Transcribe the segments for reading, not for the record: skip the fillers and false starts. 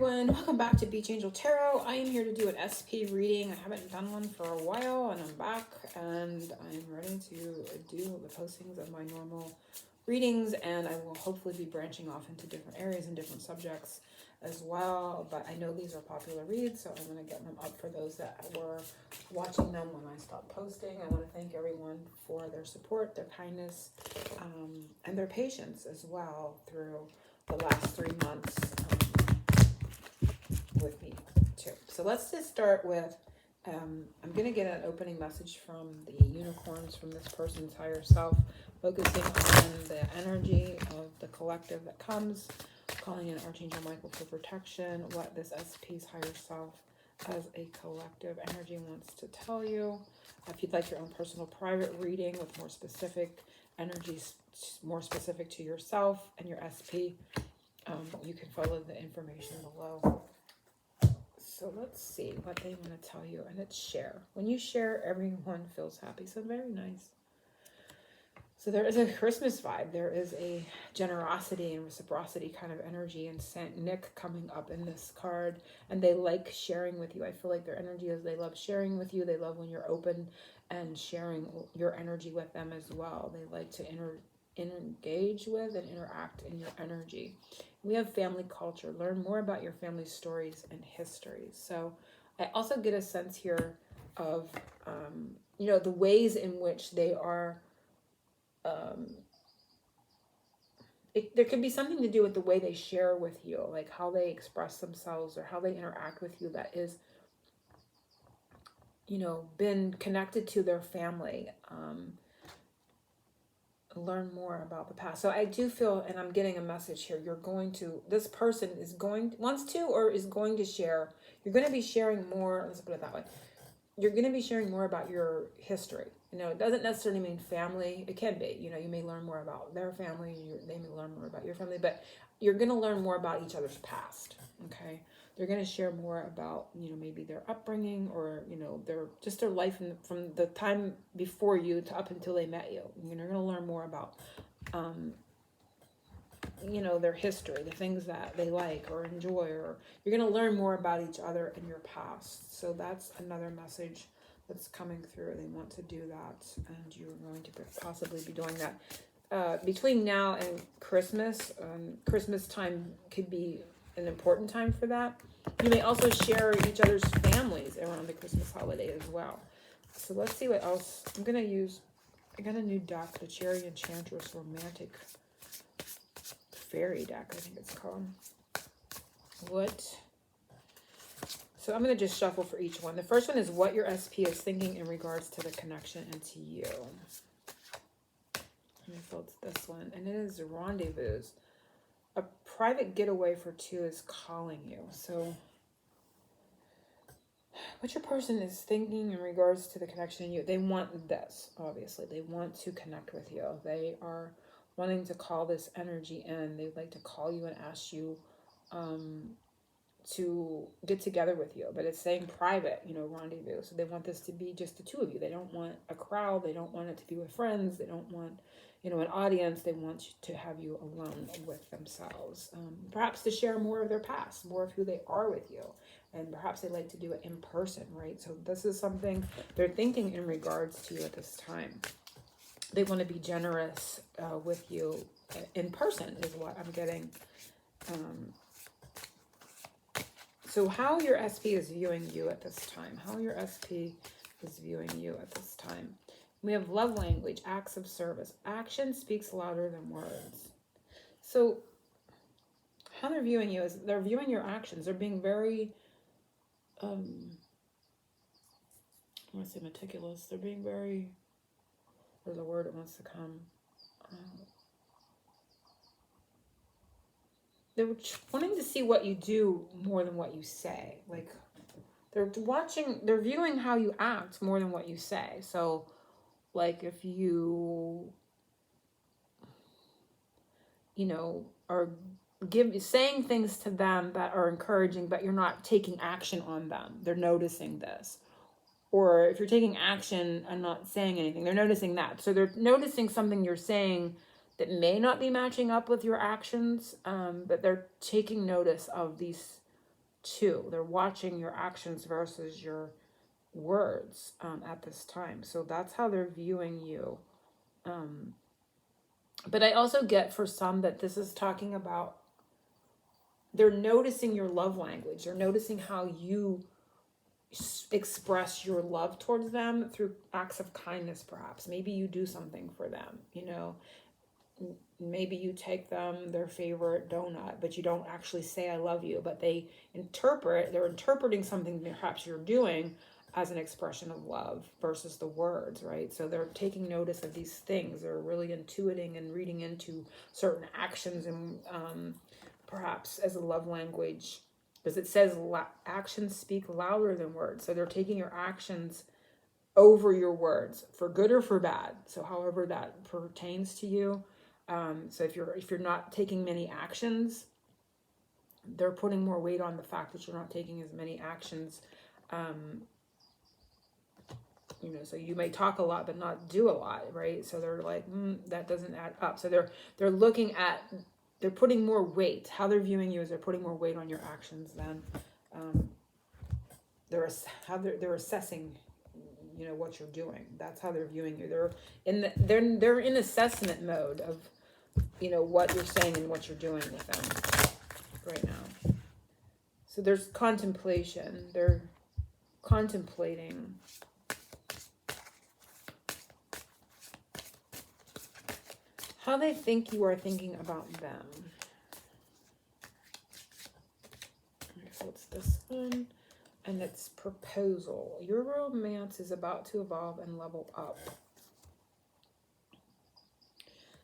everyone, welcome back to Beach Angel Tarot. I am here to do an SP reading. I haven't done one for a while and I'm back and I'm ready to do the postings of my normal readings, and I will hopefully be branching off into different areas and different subjects as well, but I know these are popular reads, so I'm going to get them up for those that were watching them when I stopped posting. I want to thank everyone for their support, their kindness, and their patience as well through the last 3 months with me too. So let's just start with, I'm going to get an opening message from the unicorns, from this person's higher self, focusing on the energy of the collective that comes, calling in Archangel Michael for protection, what this SP's higher self as a collective energy wants to tell you. If you'd like your own personal private reading with more specific energies, more specific to yourself and your SP, you can follow the information below. So let's see what they want to tell you. And it's share. When you share, everyone feels happy. So very nice. So there is a Christmas vibe. There is a generosity and reciprocity kind of energy and Saint Nick coming up in this card. And they like sharing with you. I feel like their energy is they love sharing with you. They love when you're open and sharing your energy with them as well. They like to engage with and interact in your energy. We have family culture. Learn more about your family stories and histories. So I also get a sense here of, the ways in which they are, there could be something to do with the way they share with you, like how they express themselves or how they interact with you that is, been connected to their family. Learn more about the past. So I do feel, and I'm getting a message here, this person wants to or is going to share. You're going to be sharing more, let's put it that way. You're going to be sharing more about your history. It doesn't necessarily mean family. It can be, you may learn more about their family. They may learn more about your family, but you're going to learn more about each other's past. Okay. They're going to share more about, maybe their upbringing or, their life from the time before you to up until they met you. You're going to learn more about, their history, the things that they like or enjoy, or you're going to learn more about each other in your past. So that's another message that's coming through. They want to do that, and you're going to possibly be doing that. Between now and Christmas, Christmas time could be an important time for that. You may also share each other's families around the Christmas holiday as well. So let's see what else. I got a new deck, the Cherry Enchantress Romantic Fairy deck, I think it's called. So I'm going to just shuffle for each one. The first one is what your SP is thinking in regards to the connection and to you. I felt this one, and it is rendezvous. A private getaway for two is calling you. So what your person is thinking in regards to the connection in you, they want this, obviously. They want to connect with you. They are wanting to call this energy in. They'd like to call you and ask you to get together with you, but it's saying private, rendezvous. So they want this to be just the two of you. They don't want a crowd. They don't want it to be with friends. They don't want, an audience. They want to have you alone with themselves. Perhaps to share more of their past, more of who they are with you. And perhaps they like to do it in person, right? So this is something they're thinking in regards to you at this time. They want to be generous with you in person is what I'm getting. So how your SP is viewing you at this time. How your SP is viewing you at this time. We have love language, acts of service. Action speaks louder than words. So how they're viewing you is they're viewing your actions. They're being very, I want to say meticulous. They're being very, there's a word that wants to come. They're wanting to see what you do more than what you say. Like they're viewing how you act more than what you say. So like if you, are saying things to them that are encouraging, but you're not taking action on them. They're noticing this. Or if you're taking action and not saying anything, they're noticing that. So they're noticing something you're saying that may not be matching up with your actions, but they're taking notice of these too. They're watching your actions versus your words at this time. So that's how they're viewing you. But I also get for some that this is talking about, they're noticing your love language. They're noticing how you express your love towards them through acts of kindness, perhaps. Maybe you do something for them, you know. Maybe you take them their favorite donut, but you don't actually say I love you, but they're interpreting something perhaps you're doing as an expression of love versus the words, right? So they're taking notice of these things. They're really intuiting and reading into certain actions and perhaps as a love language, because it says actions speak louder than words. So they're taking your actions over your words for good or for bad. So however that pertains to you. So if you're not taking many actions, they're putting more weight on the fact that you're not taking as many actions. You know, so you may talk a lot but not do a lot, right? So they're like, that doesn't add up. So they're looking at, they're putting more weight. How they're viewing you is they're putting more weight on your actions than they're assessing, you know, what you're doing. That's how they're viewing you. They're in assessment mode of, you know, what you're saying and what you're doing with them right now. So there's contemplation. They're contemplating how they think you are thinking about them. So it's this one, and it's proposal. Your romance is about to evolve and level up.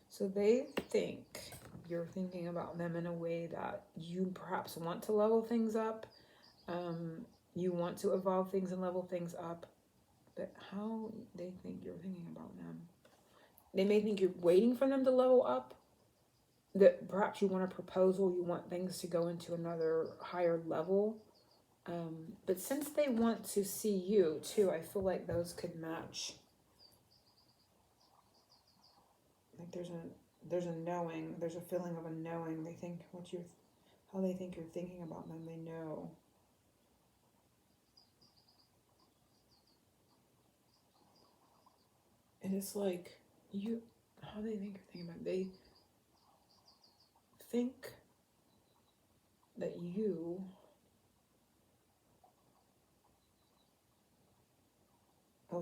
So they think you're thinking about them in a way that you perhaps want to level things up. You want to evolve things and level things up. But how they think you're thinking about them. They may think you're waiting for them to level up. That perhaps you want a proposal. You want things to go into another higher level. But since they want to see you too, I feel like those could match. Like there's a knowing, there's a feeling of a knowing. They think how they think you're thinking about them, they know. And it's like how they think you're thinking about them. They think that you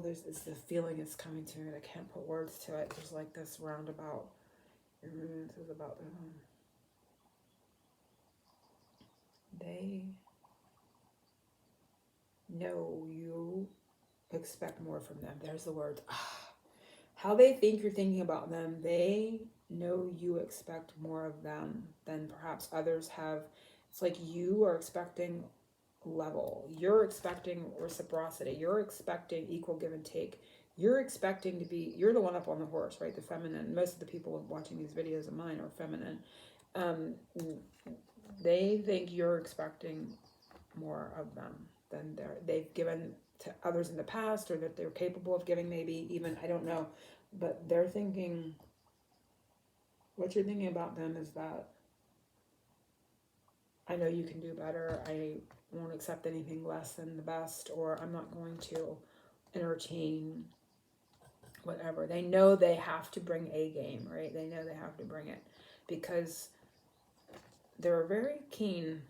it's the feeling is coming to me, and I can't put words to it. There's like this roundabout. Your romance is about them. They know you expect more from them. There's the word. How they think you're thinking about them. They know you expect more of them than perhaps others have. It's like you are expecting level. You're expecting reciprocity. You're expecting equal give and take. You're expecting to be, you're the one up on the horse, right? The feminine. Most of the people watching these videos of mine are feminine. They think you're expecting more of them than they've given to others in the past, or that they're capable of giving, maybe even, I don't know. But they're thinking, what you're thinking about them is that I know you can do better. I won't accept anything less than the best, or I'm not going to entertain whatever. They know they have to bring a game, right? They know they have to bring it because they're very keen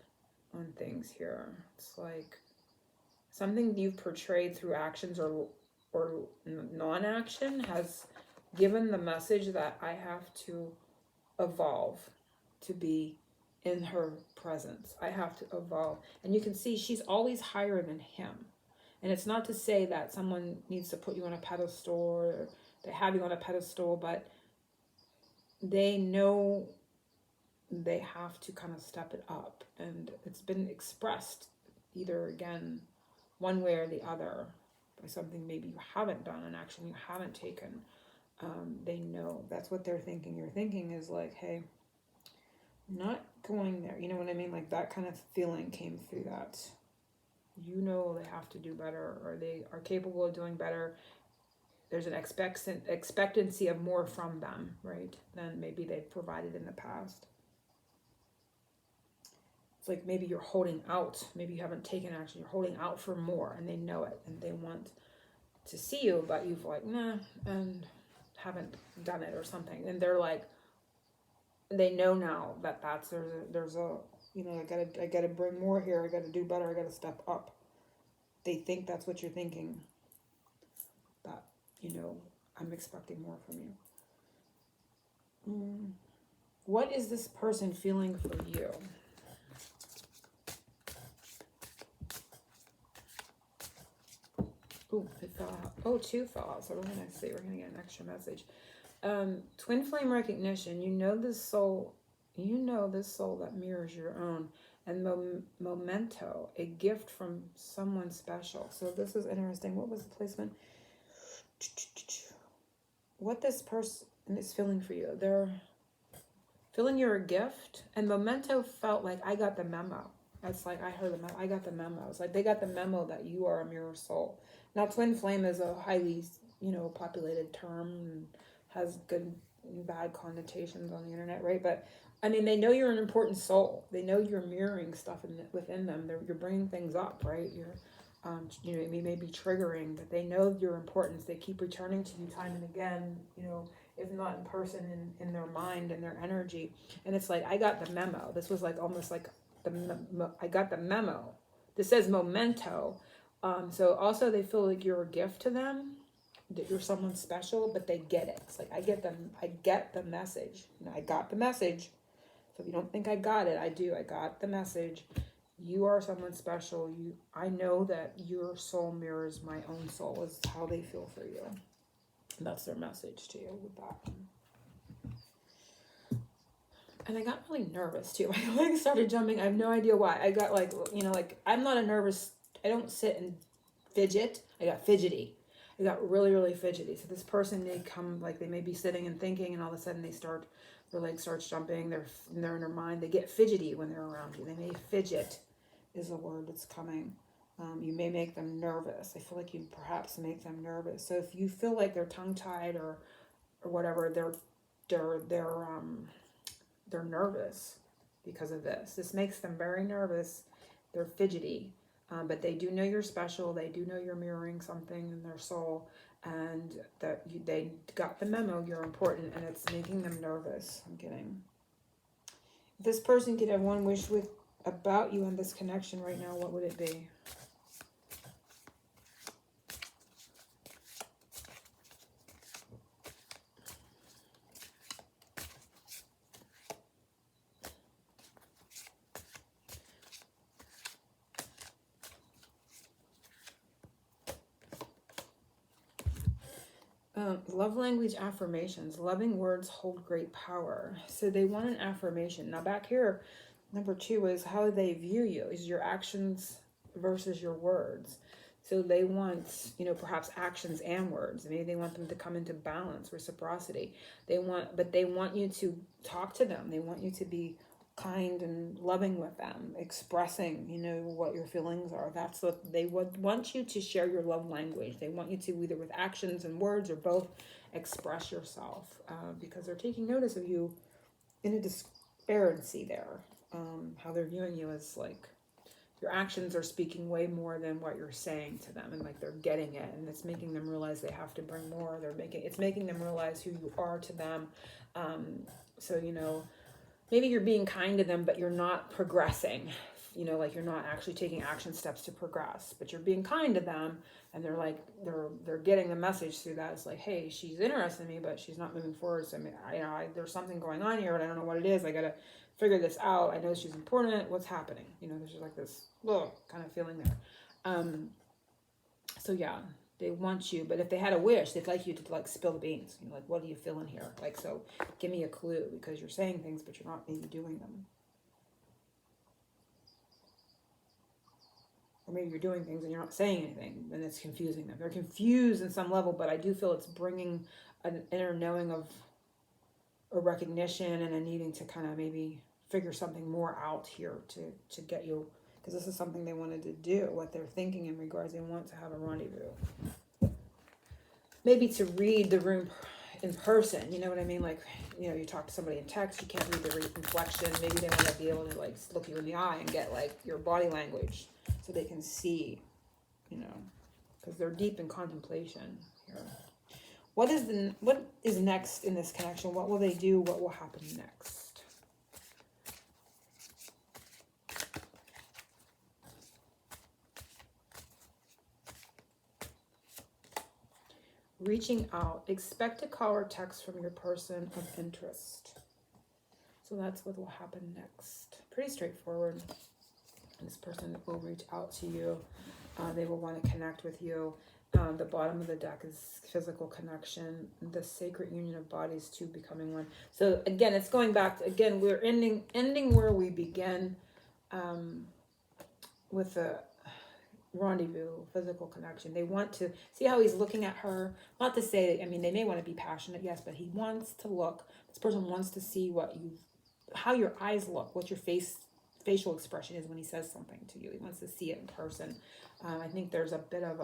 on things here. It's like something you've portrayed through actions or non-action has given the message that I have to evolve to be in her presence. I have to evolve. And you can see she's always higher than him. And it's not to say that someone needs to put you on a pedestal or they have you on a pedestal, but they know they have to kind of step it up. And it's been expressed either, again, one way or the other by something maybe you haven't done, an action you haven't taken. They know that's what they're thinking. Your thinking is like, hey, I'm not going there. You know what I mean? Like that kind of feeling came through that. You know they have to do better, or they are capable of doing better. There's an expectancy of more from them, right, than maybe they've provided in the past. it's like maybe you're holding out. Maybe you haven't taken action. You're holding out for more, and they know it, and they want to see you, but you've like, nah, and haven't done it or something. And they're like, they know now that there's a you know, I gotta bring more here. I gotta do better. I gotta step up. They think that's what you're thinking. That, you know, I'm expecting more from you. What is this person feeling for you? Ooh, it fell out. Oh, two fell out. So we're gonna see. We're gonna get an extra message. Twin flame recognition. You know this soul that mirrors your own. And memento, a gift from someone special. So this is interesting. What was the placement? What this person is feeling for you. They're feeling you're a gift. And memento felt like I got the memo. That's like I heard the memo. I got the memo. It's like they got the memo that you are a mirror soul. Now, twin flame is a highly, you know, populated term and has good and bad connotations on the internet, right? But I mean, they know you're an important soul. They know you're mirroring stuff within them. You're bringing things up, right? You're, you know, it may be triggering, but they know your importance. They keep returning to you time and again, you know, if not in person, in their mind and their energy. And it's like, I got the memo. This was like almost like I got the memo. This says memento. So also they feel like you're a gift to them, that you're someone special, but they get it. It's like, I get the message. You know, I got the message. So if you don't think I got it, I do. I got the message. You are someone special. I know that your soul mirrors my own soul, is how they feel for you. And that's their message to you with that. And I got really nervous too. I like started jumping. I have no idea why. I got like, you know, like I'm not a nervous, I don't sit and fidget. I got fidgety. I got really, really fidgety. So this person, they come, like they may be sitting and thinking, and all of a sudden their leg starts jumping. They're in their mind. They get fidgety when they're around you. They may fidget is a word that's coming. You may make them nervous. I feel like you perhaps make them nervous. So if you feel like they're tongue-tied or whatever, they're nervous because of this. This makes them very nervous. They're fidgety. But they do know you're special. They do know you're mirroring something in their soul, and that they got the memo. You're important, and it's making them nervous. I'm kidding. If this person could have one wish about you in this connection right now, what would it be? Love language affirmations. Loving words hold great power. So they want an affirmation. Now back here, number 2 is how they view you. Is your actions versus your words. So they want, you know, perhaps actions and words. Maybe they want them to come into balance, reciprocity. But they want you to talk to them. They want you to be kind and loving with them, expressing, you know, what your feelings are. That's what they would want you to share your love language. They want you to either with actions and words or both express yourself, because they're taking notice of you in a disparity there. How they're viewing you as like your actions are speaking way more than what you're saying to them, and like they're getting it, and it's making them realize they have to bring more. It's making them realize who you are to them. So, you know, maybe you're being kind to them, but you're not progressing, you know, like you're not actually taking action steps to progress, but you're being kind to them, and they're like, they're getting the message through that. It's like, hey, she's interested in me, but she's not moving forward. So, there's something going on here, but I don't know what it is. I got to figure this out. I know she's important. What's happening? You know, there's just like this kind of feeling there. So yeah, they want you, but if they had a wish, they'd like you to like spill the beans. You know, like, what are you feeling here? Like, so give me a clue, because you're saying things, but you're not maybe doing them. Or maybe you're doing things and you're not saying anything, and it's confusing them. They're confused in some level, but I do feel it's bringing an inner knowing of a recognition and a needing to kind of maybe figure something more out here to get you, because this is something they wanted to do, what they're thinking in regards, they want to have a rendezvous. Maybe to read the room, in person, you know what I mean? Like, you know, you talk to somebody in text, you can't read the reflection. Maybe they want to be able to like look you in the eye and get like your body language so they can see, you know, because they're deep in contemplation here. What is next in this connection? What will they do? What will happen next? Reaching out. Expect a call or text from your person of interest. So that's what will happen next. Pretty straightforward. This person will reach out to you. They will want to connect with you. The bottom of the deck is physical connection. The sacred union of bodies, two becoming one. So again, it's going back to, again, we're ending where we began, with a rendezvous, physical connection. They want to see how he's looking at her. Not to say, I mean, they may want to be passionate, yes, but he wants to look. This person wants to see how your eyes look, what your facial expression is when he says something to you. He wants to see it in person. I think there's a bit of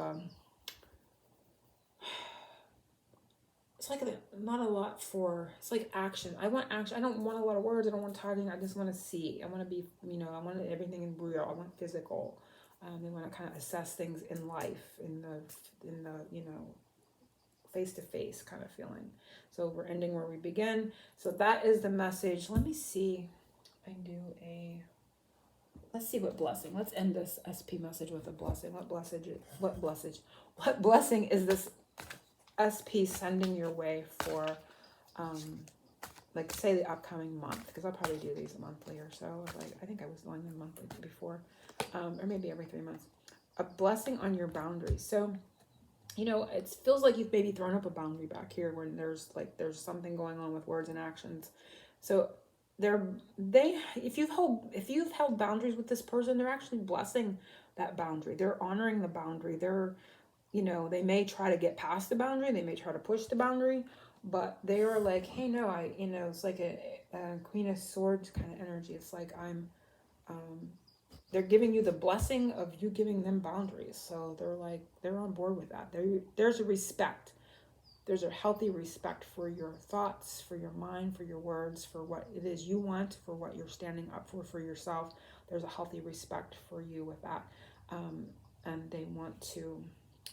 it's like not a lot for, it's like action. I want action. I don't want a lot of words. I don't want talking. I just want to see. I want to be, you know, I want everything in real. I want physical. They want to kind of assess things in life, in the you know, face to face kind of feeling. So we're ending where we begin. So that is the message. Let me see. Let's see what blessing. Let's end this SP message with a blessing. What blessing is this SP sending your way for, like, say the upcoming month? Because I'll probably do these monthly or so. Like, I think I was doing them monthly before, or maybe every 3 months. A blessing on your boundaries. So, you know, it feels like you've maybe thrown up a boundary back here when there's something going on with words and actions. So if you've held boundaries with this person, they're actually blessing that boundary. They're honoring the boundary. They're, you know, they may try to get past the boundary. They may try to push the boundary, but they are like, hey, no, it's like a Queen of Swords kind of energy. It's like they're giving you the blessing of you giving them boundaries. So they're on board with that. There's a respect. There's a healthy respect for your thoughts, for your mind, for your words, for what it is you want, for what you're standing up for yourself. There's a healthy respect for you with that. And they want to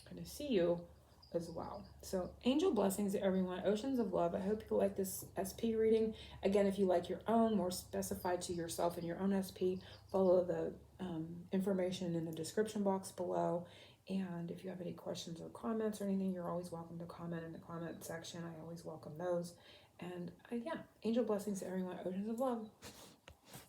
kind of see you as well. So angel blessings to everyone. Oceans of love. I hope you like this SP reading. Again, if you like your own, more specified to yourself in your own SP, follow the information in the description box below. And if you have any questions or comments or anything, you're always welcome to comment in the comment section. I always welcome those. And yeah, angel blessings to everyone. Oceans of love.